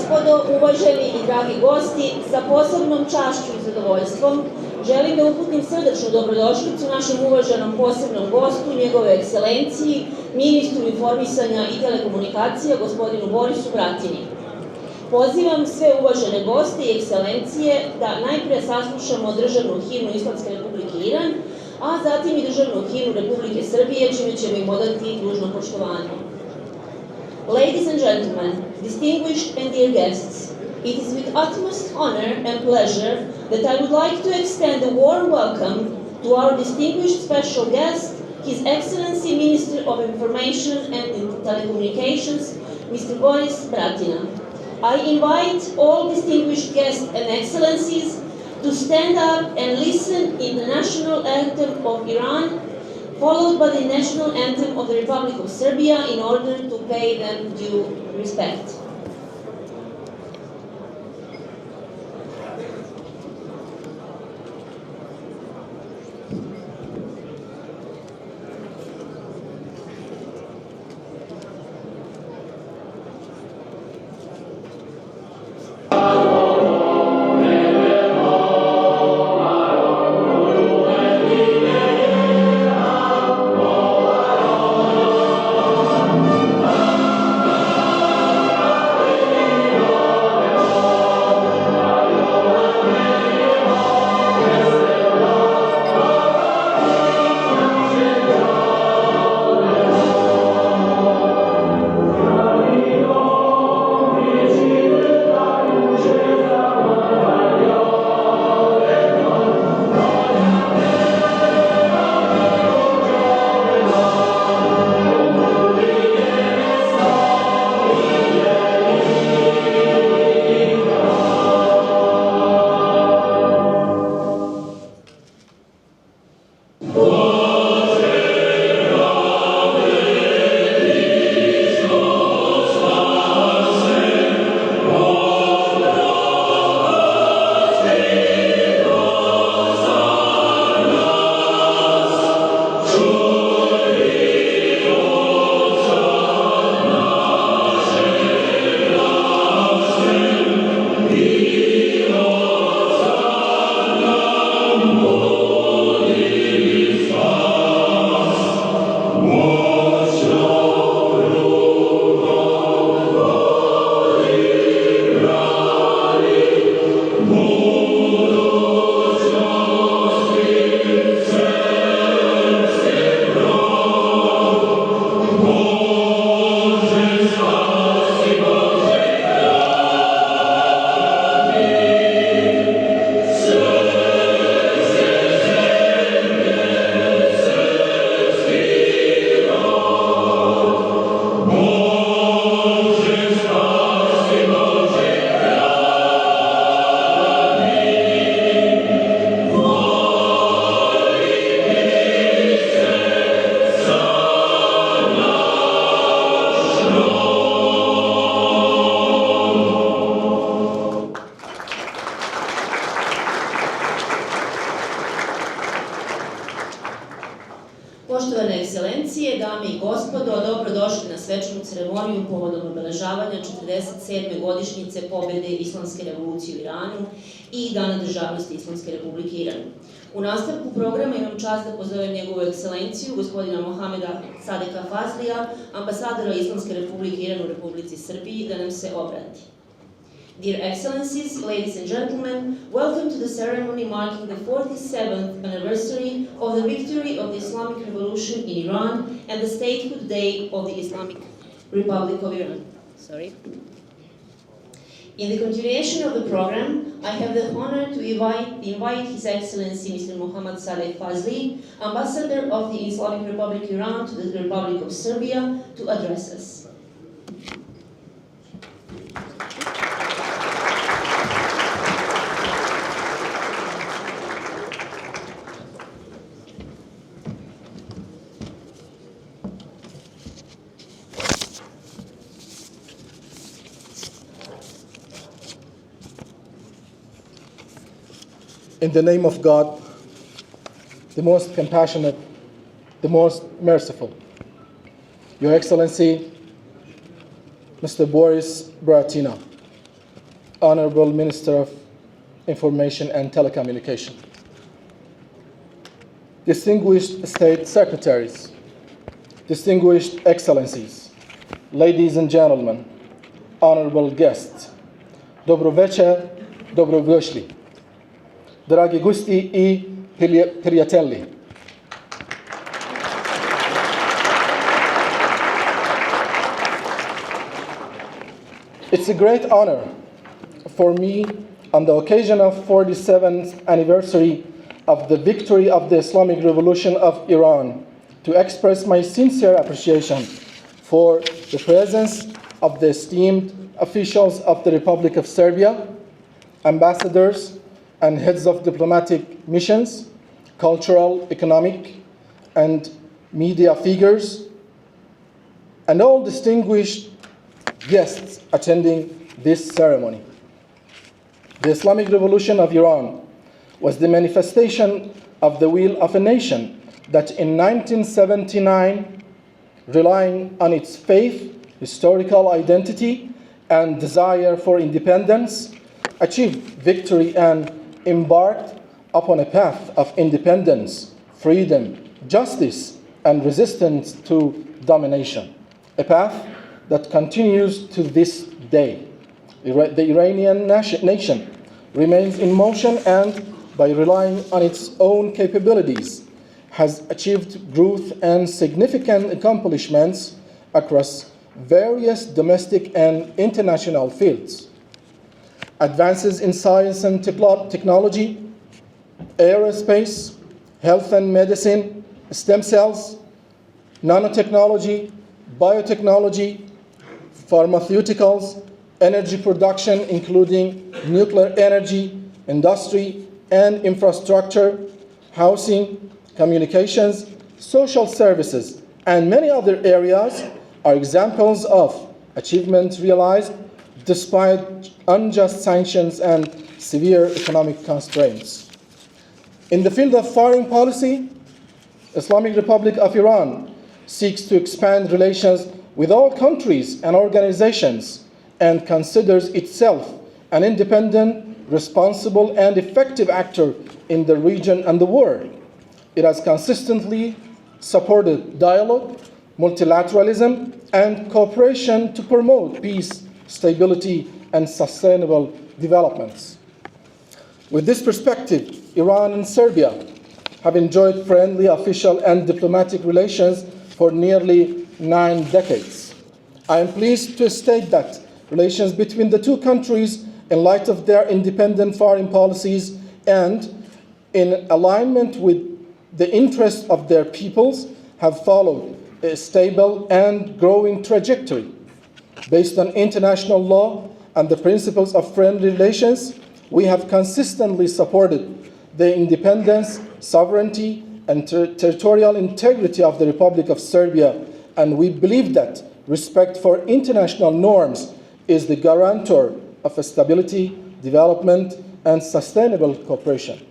gospodo, uvaženi i dragi gosti, sa posebnom čašću i zadovoljstvom želim da uputim srdečnu dobrodošlicu našem uvaženom posebnom gostu, njegove ekscelenciji, ministru informisanja i telekomunikacija, gospodinu Borisu Bratini. Pozivam sve uvažene goste i ekscelencije da najpre saslušamo državnu himnu Islamske Republike Iran, a zatim i državnu himnu Republike Srbije, čime ćemo im odati dužno poštovanje. Ladies and gentlemen, distinguished and dear guests, it is with utmost honor and pleasure that I would like to extend a warm welcome to our distinguished special guest, His Excellency Minister of Information and Telecommunications, Mr. Boris Bratina. I invite all distinguished guests and excellencies to stand up and listen in the national anthem of Iran, followed by the national anthem of the Republic of Serbia, in order to pay them due respect. Poštovane ekscelencije, dame i gospodo, dobrodošli na svečanu ceremoniju povodom obeležavanja 47. godišnjice pobede Islamske revolucije u Iranu i Dana državnosti Islamske Republike Iran. U nastavku programa imam čast da pozovem njegovu ekscelenciju, gospodina Mohameda Sadeka Fazlija, ambasadora Islamske Republike Iran u Republici Srbiji, da nam se obrati. Dear Excellencies, ladies and gentlemen, welcome to the ceremony marking the 47th anniversary of the victory of the Islamic Revolution in Iran and the statehood day of the Islamic Republic of Iran. In the continuation of the program, I have the honor to invite His Excellency Mr. Mohammad Sadek Fazli, Ambassador of the Islamic Republic of Iran to the Republic of Serbia, to address us. In the name of God, the most compassionate, the most merciful. Your Excellency, Mr. Boris Bratina, Honorable Minister of Information and Telecommunication, distinguished State Secretaries, distinguished Excellencies, ladies and gentlemen, honorable guests, dobro večer, dobrodošli, dragi gosti I prijatelji. It's a great honor for me on the occasion of 47th anniversary of the victory of the Islamic Revolution of Iran to express my sincere appreciation for the presence of the esteemed officials of the Republic of Serbia, ambassadors and heads of diplomatic missions, cultural, economic, and media figures, and all distinguished guests attending this ceremony. The Islamic Revolution of Iran was the manifestation of the will of a nation that in 1979, relying on its faith, historical identity, and desire for independence, achieved victory and embarked upon a path of independence, freedom, justice, and resistance to domination, a path that continues to this day. The Iranian nation remains in motion and, by relying on its own capabilities, has achieved growth and significant accomplishments across various domestic and international fields. Advances in science and technology, aerospace, health and medicine, stem cells, nanotechnology, biotechnology, pharmaceuticals, energy production, including nuclear energy, industry and infrastructure, housing, communications, social services, and many other areas are examples of achievements realized despite unjust sanctions and severe economic constraints. In the field of foreign policy, Islamic Republic of Iran seeks to expand relations with all countries and organizations and considers itself an independent, responsible, and effective actor in the region and the world. It has consistently supported dialogue, multilateralism, and cooperation to promote peace, stability, and sustainable developments. With this perspective, Iran and Serbia have enjoyed friendly, official, and diplomatic relations for nearly 9 decades. I am pleased to state that relations between the two countries, in light of their independent foreign policies and in alignment with the interests of their peoples, have followed a stable and growing trajectory. Based on international law and the principles of friendly relations, we have consistently supported the independence, sovereignty, and territorial integrity of the Republic of Serbia, and we believe that respect for international norms is the guarantor of stability, development, and sustainable cooperation.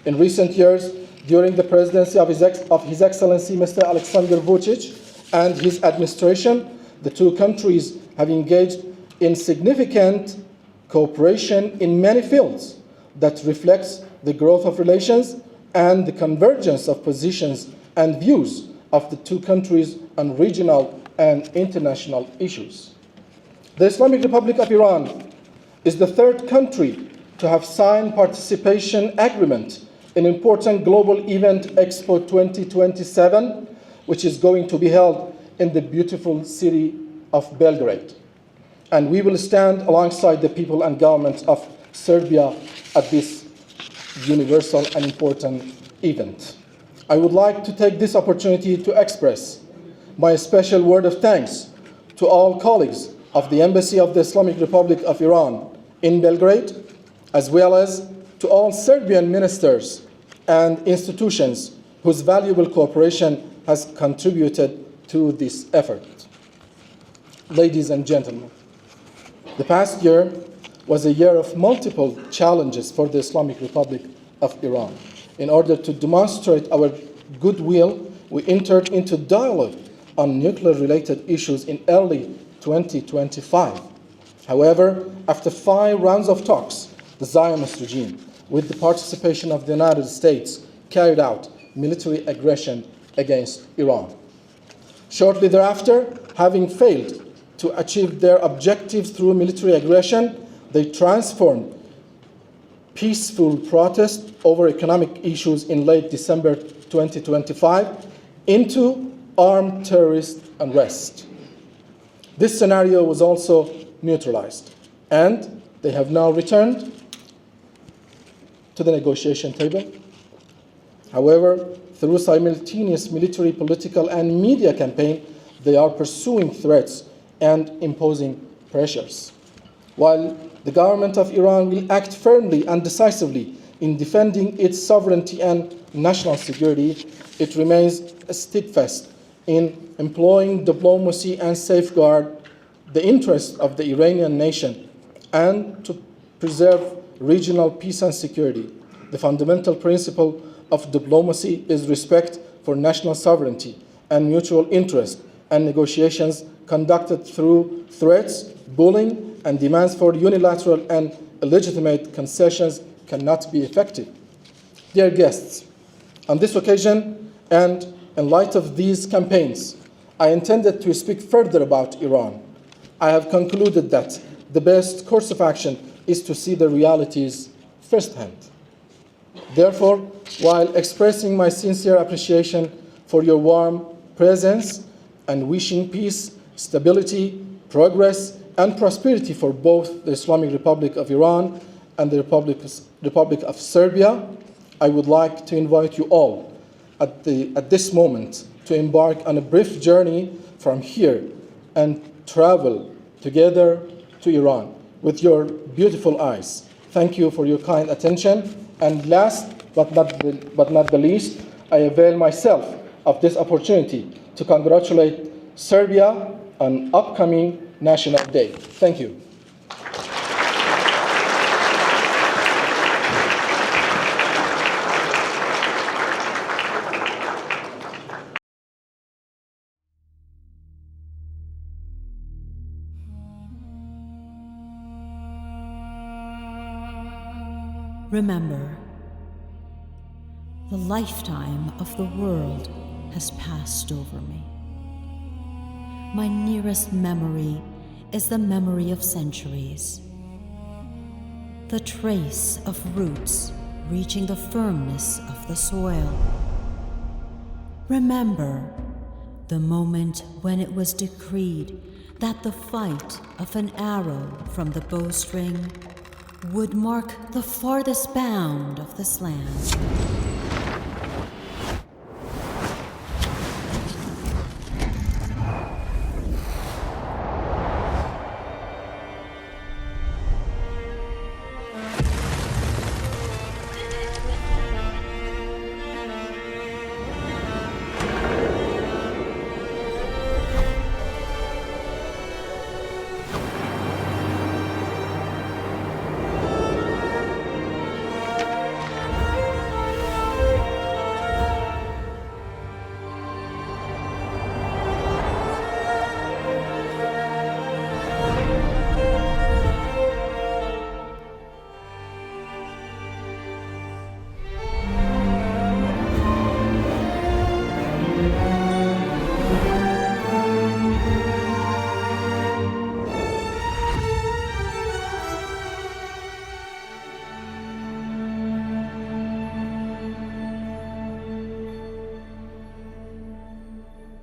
In recent years, during the presidency of His Excellency Mr. Aleksandar Vučić and his administration, the two countries have engaged in significant cooperation in many fields that reflects the growth of relations and the convergence of positions and views of the two countries on regional and international issues. The Islamic Republic of Iran is the third country to have signed participation agreement in important global event Expo 2027, which is going to be held in the beautiful city of Belgrade. And we will stand alongside the people and government of Serbia at this universal and important event. I would like to take this opportunity to express my special word of thanks to all colleagues of the Embassy of the Islamic Republic of Iran in Belgrade, as well as to all Serbian ministers and institutions whose valuable cooperation has contributed to this effort. Ladies and gentlemen, the past year was a year of multiple challenges for the Islamic Republic of Iran. In order to demonstrate our goodwill, we entered into dialogue on nuclear-related issues in early 2025. However, after 5 rounds of talks, the Zionist regime, with the participation of the United States, carried out military aggression against Iran. Shortly thereafter, having failed to achieve their objectives through military aggression, they transformed peaceful protest over economic issues in late December 2025 into armed terrorist unrest. This scenario was also neutralized, and they have now returned to the negotiation table. However, through simultaneous military, political, and media campaign, they are pursuing threats and imposing pressures. While the government of Iran will act firmly and decisively in defending its sovereignty and national security, it remains steadfast in employing diplomacy and safeguard the interests of the Iranian nation and to preserve regional peace and security. The fundamental principle of diplomacy is respect for national sovereignty and mutual interest, and negotiations conducted through threats, bullying, and demands for unilateral and illegitimate concessions cannot be effective. Dear guests, on this occasion and in light of these campaigns, I intended to speak further about Iran. I have concluded that the best course of action is to see the realities firsthand. Therefore, while expressing my sincere appreciation for your warm presence and wishing peace, stability, progress, and prosperity for both the Islamic Republic of Iran and the Republic of Serbia, I would like to invite you all at this moment to embark on a brief journey from here and travel together to Iran with your beautiful eyes. Thank you for your kind attention. And last but not the least, I avail myself of this opportunity to congratulate Serbia on upcoming National Day. Thank you. Remember, the lifetime of the world has passed over me. My nearest memory is the memory of centuries, the trace of roots reaching the firmness of the soil. Remember the moment when it was decreed that the flight of an arrow from the bowstring would mark the farthest bound of this land.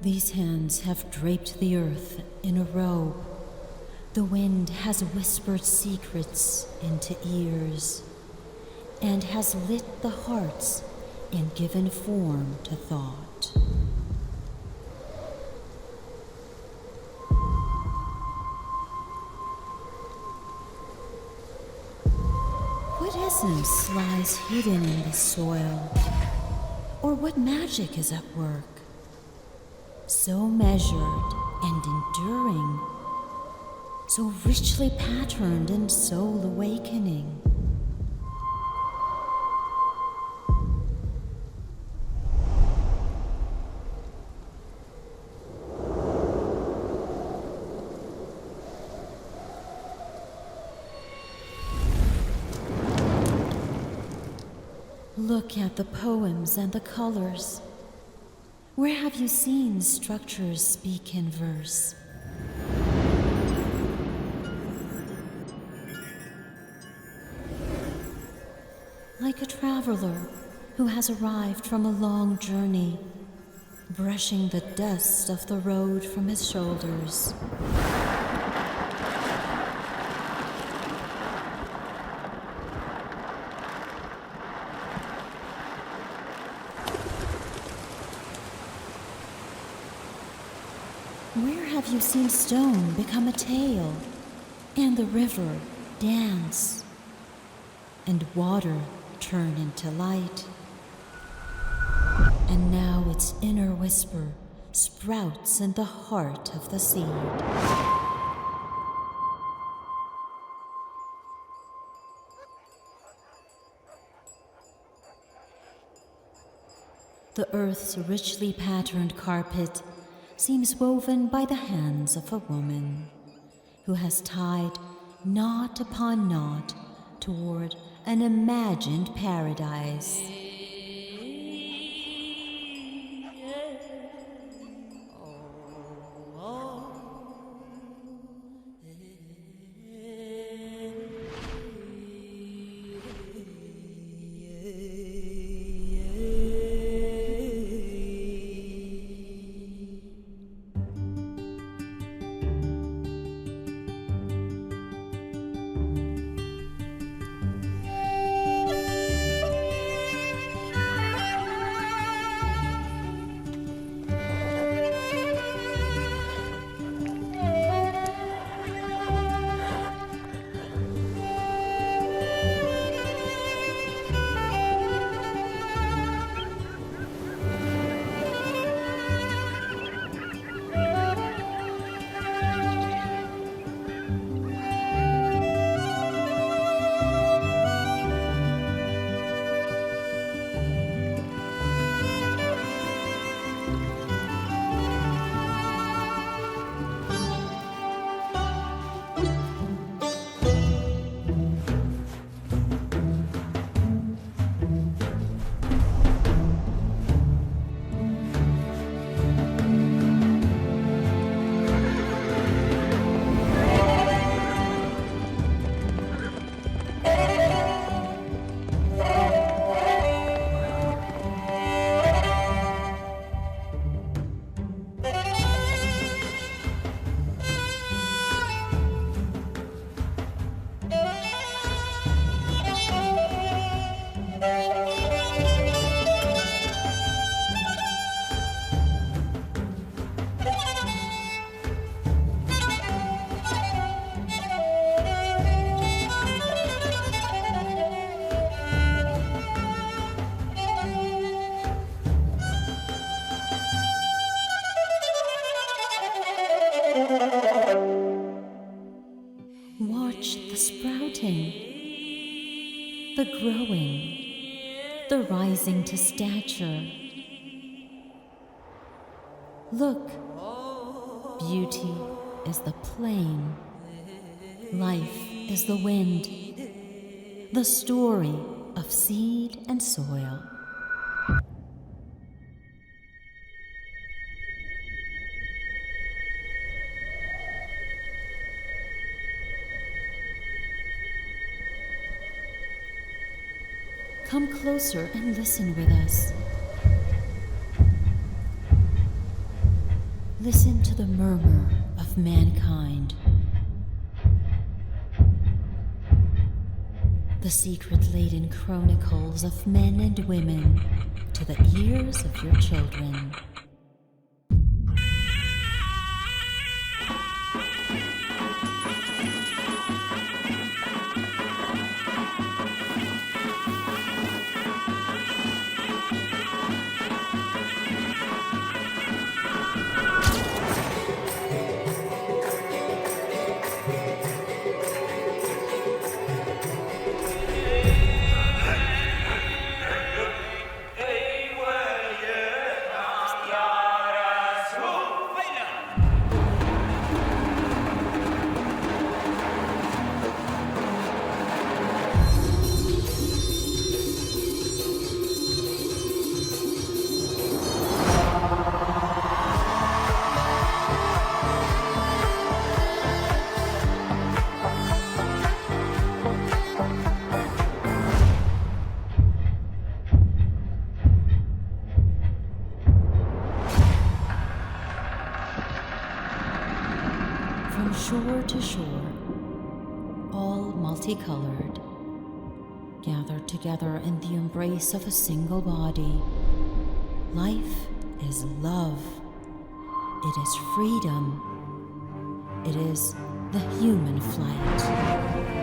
These hands have draped the earth in a robe. The wind has whispered secrets into ears and has lit the hearts and given form to thought. What essence lies hidden in the soil? Or what magic is at work? So measured and enduring, so richly patterned and soul awakening. Look at the poems and the colors. Where have you seen structures speak in verse? Like a traveler who has arrived from a long journey, brushing the dust of the road from his shoulders. Where have you seen stone become a tale, and the river dance, and water turn into light? And now its inner whisper sprouts in the heart of the seed. The earth's richly patterned carpet seems woven by the hands of a woman who has tied knot upon knot toward an imagined paradise. Watch the sprouting, the growing, the rising to stature. Look, beauty is the plain, life is the wind, the story of seed and soil. Come closer and listen with us. Listen to the murmur of mankind. The secret-laden chronicles of men and women to the ears of your children. multicolored, gathered together in the embrace of a single body. Life is love. It is freedom. It is the human flight.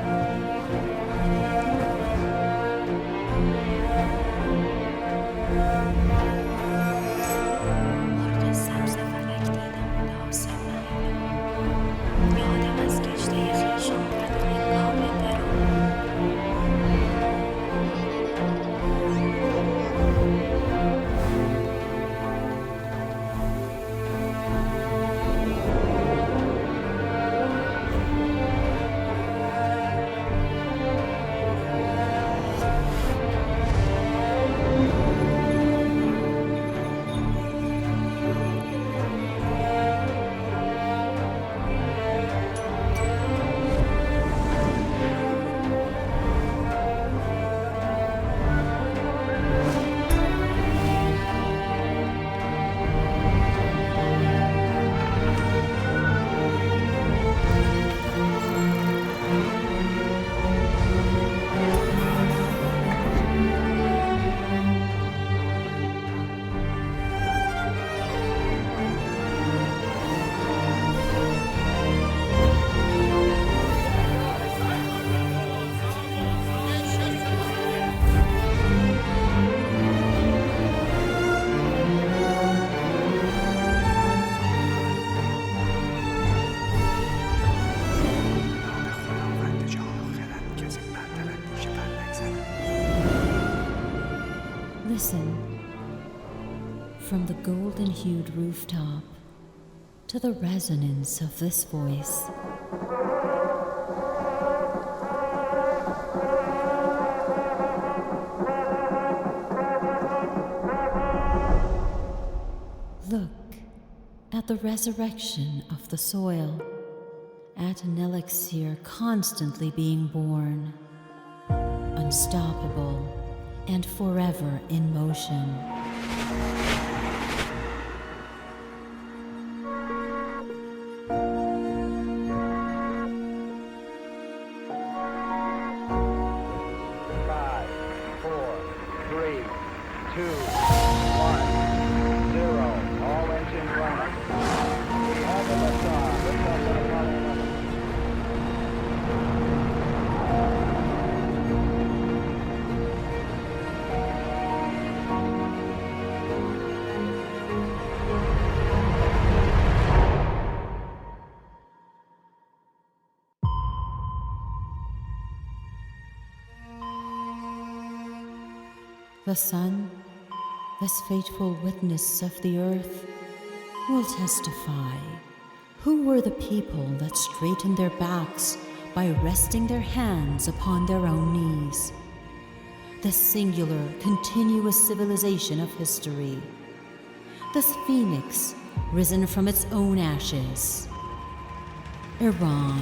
Listen, from the golden-hued rooftop to the resonance of this voice. Look at the resurrection of the soil, at an elixir constantly being born, unstoppable and forever in motion. The sun, this faithful witness of the earth, will testify who were the people that straightened their backs by resting their hands upon their own knees. This singular, continuous civilization of history. This phoenix risen from its own ashes. Iran.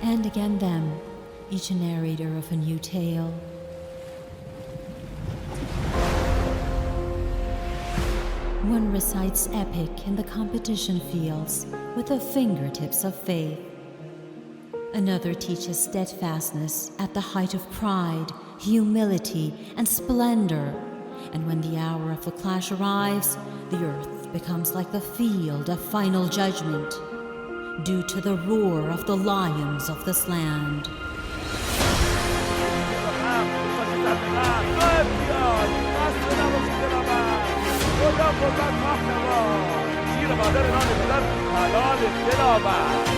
And again them, each a narrator of a new tale. One recites epic in the competition fields with the fingertips of faith. Another teaches steadfastness at the height of pride, humility, and splendor. And when the hour of the clash arrives, the earth becomes like the field of final judgment, due to the roar of the lions of this land. زیر مادر نان پدر حلال دل آورد.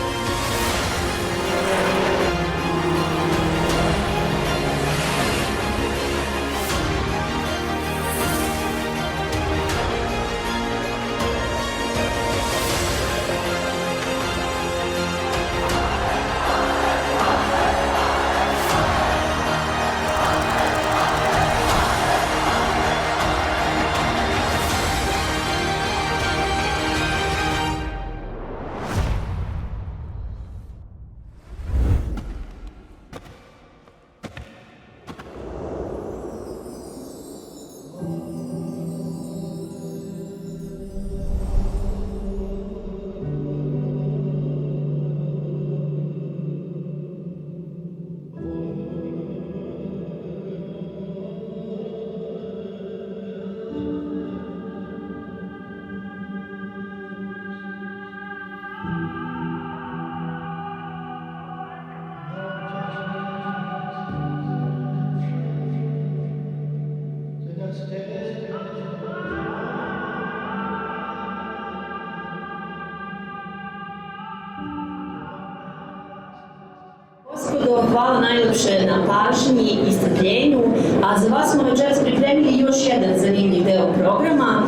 Hvala najlepše na pažnji i strpljenju, a za vas smo večeras pripremili još jedan zanimljiv deo programa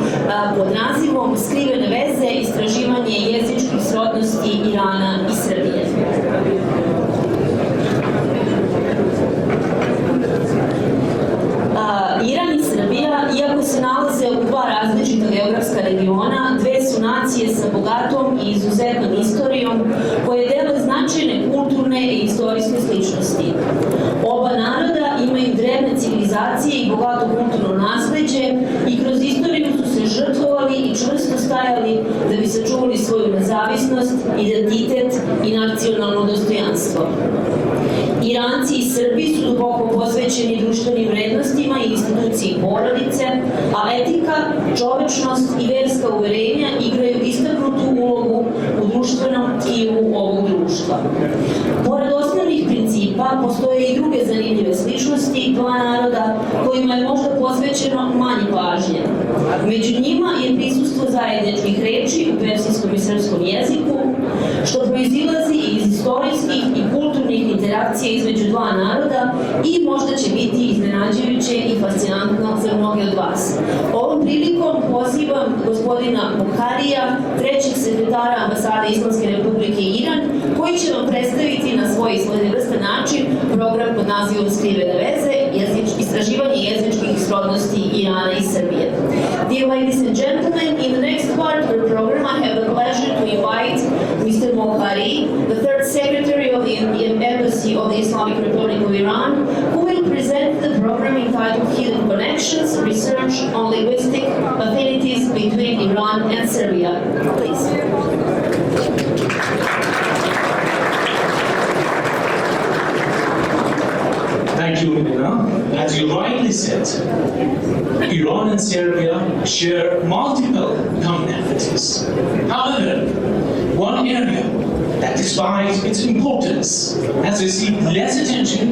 pod nazivom Skrivene veze, istraživanje jezičkih srodnosti Irana i Srbije. Iran i Srbija, iako se nalaze u dva različita geografska regiona, dve su nacije sa bogatom i izuzetnom istorijom koje dele značajne kulturne i istorijske sličnosti. Oba naroda imaju drevne civilizacije i bogato kulturno nasleđe i kroz istoriju su se žrtvovali i čvrsto stajali da bi sačuvali svoju nezavisnost, identitet i nacionalno dostojanstvo. Iranci i Srbi su duboko posvećeni društvenim vrednostima i instituciji porodice, a etika, čovečnost i verska uverenja igraju istaknutu ulogu u društvenom tkivu ovog društva. Pored osnovnih principa, postoje i druge zanimljive sličnosti dva naroda kojima je možda posvećeno manje pažnje. Među njima je prisustvo zajedničkih reči u persijskom i srpskom jeziku, što proizilazi iz istorijskih i kulturnih interakcija između dva naroda i možda će biti iznenađujuće i fascinantno za mnoge od vas. Ovom prilikom pozivam gospodina Bukharija, trećeg sekretara ambasade Islamske Republike Iran, koji će vam predstaviti na svoj svojevrstan način program pod nazivom Skrivene veze, istraživanje jezičkih srodnosti Irana i Srbije. Dear ladies and gentlemen, in the next part of the program I have the pleasure to invite Mr. Bukhari, the third secretary of the Embassy of the Islamic Republic of Iran, who will present the program entitled Hidden Connections, Research on Linguistic Affinities between Iran and Serbia. Please. Thank you, Nina. As you rightly said, Iran and Serbia share multiple commonalities. However, one area that, despite its importance, has received less attention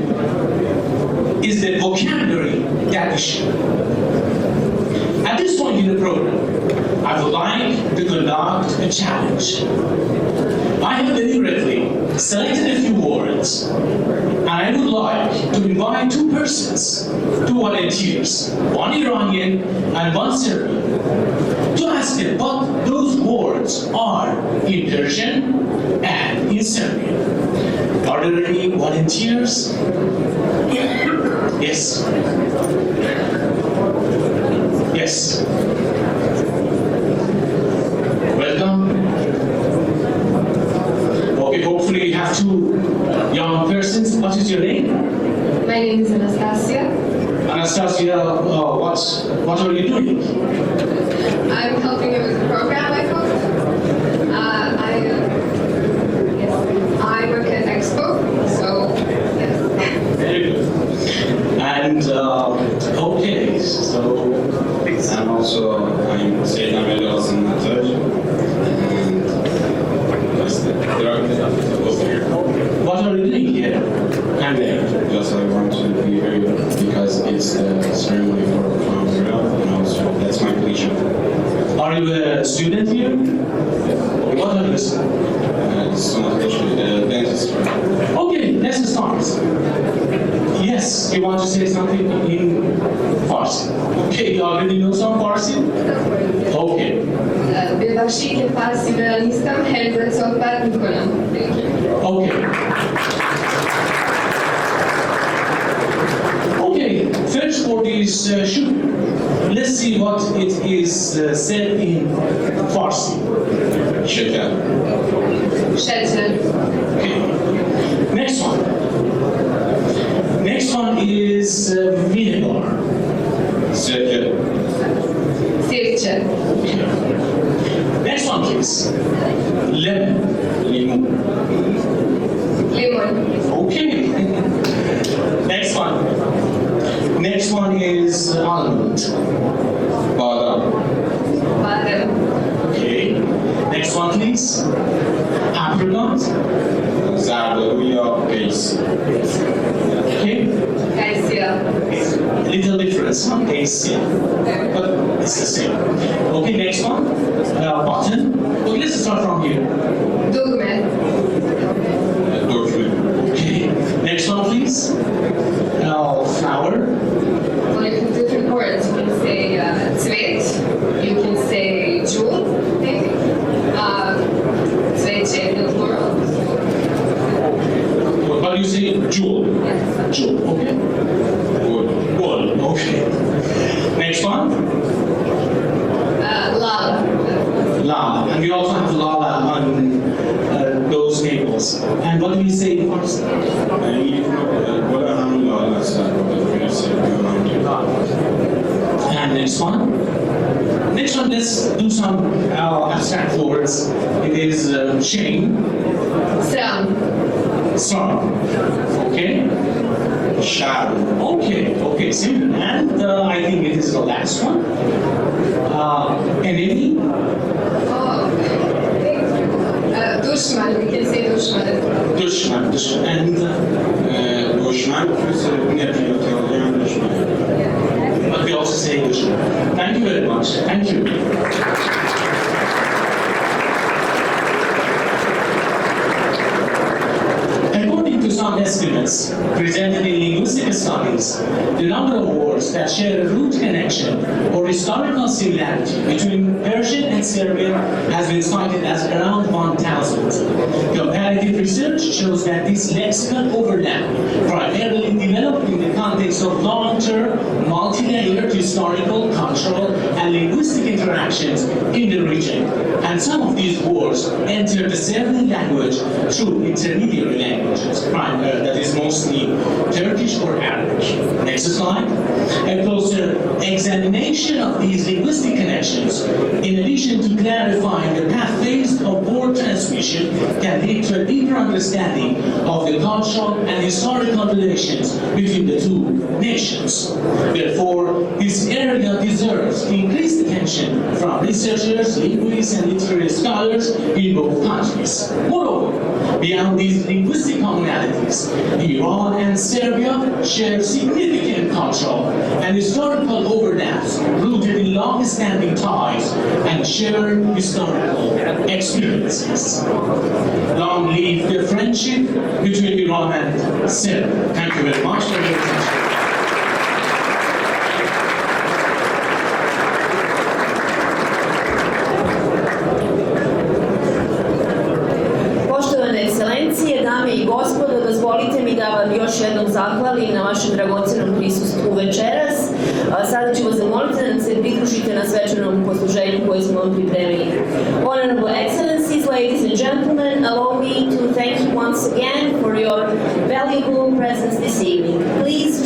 is the vocabulary that we share. At this point in the program, I would like to conduct a challenge. I have deliberately selected a few words, and I would like to invite two persons, two volunteers, one Iranian and one Serbian, to ask them what those words are in Persian and in Serbian. Are there any volunteers? Yes. Yes. Welcome. Okay, hopefully we have two young persons. What is your name? My name is Anastasia. Anastasia, what are you doing? I'm helping you with the program, I hope. I work at Expo, so yes. Very good. And okay, so I'm also Sayed Amelia Senator, and what are you doing here? I'm there because I want to be here because it's the ceremony for Crown Royal, and also that's my pleasure. Are you a student here? Interesting. Dentistry. Okay, let's start. Yes, you want to say something in Farsi? Okay, you already know some Farsi? Okay. ببخشید که فارسی بلد نیستم، حرفت صحبت میکنم. Okay. Okay, first for this shoot, let's see what it is said in Farsi. Şeker. شجر. Okay. Next one. Next one is vinegar. Sirke. Sirke. Okay. Next one, please. Lemon. Limon. Limon. Okay. Next one. Next one is almond. Badem. Badem. Okay. Next one, please. Apricot. Zardaluya. Peys. Okay. Kayısıya. Little difference, huh? Taste, but it's the same. Okay, next one. Button. Okay, let's start from here. Dugme. Dökülü. Okay. Next one, please. Flower. Well, you can do different words. You can say цвет. You can say jewel, maybe. Цвече in the plural. But you say jewel. Yes. Jewel. Okay. Gol. Gold. Okay. Next one. Lala. Lala. And we also have lala on those tables. And what do we say in Farsi? And next one. Next one, let's do some abstract words. It is shame, Sram. sorrow. Okay? Şar. Okay, simple. And I think it is the last one. Enemy, Dushman. We can say dushman. düşman. And Düşman. Nefret edilen düşman. but we also say düşman. Thank you very much. Thank you. According to some estimates presented in linguistic studies, the number of words that share a root connection or historical similarity between Persian and Serbian has been cited as around 1,000. Comparative research shows that this lexical overlap primarily developed in the context of long-term, multi-layered historical, cultural, and linguistic interactions in the region. And some of these words enter the Serbian language through intermediary languages, that is mostly Turkish or Arabic. Next slide. A closer examination of these linguistic connections, in addition to clarifying the pathways of word transmission, can lead to a deeper understanding of the cultural and historical relations between the two nations. Therefore, this area deserves increased attention from researchers, linguists, and literary scholars in both countries. Moreover, beyond these linguistic commonalities, Iran and Serbia share significant cultural and historical overlaps rooted in long-standing ties and shared historical experiences. Long live the friendship between Iran and Serbia. Thank you very much for your attention. Poštovane ekscelencije, dame i gospodo, dozvolite mi da vam još jednom zahvalim na vašem dragocenom prisustvu večeras. Sada ću vas zamoliti da nam se pridružite na svečanom posluženju koje smo vam pripremili. Honorable Excellencies, ladies and gentlemen, allow me to thank you once again for your valuable presence this evening. Please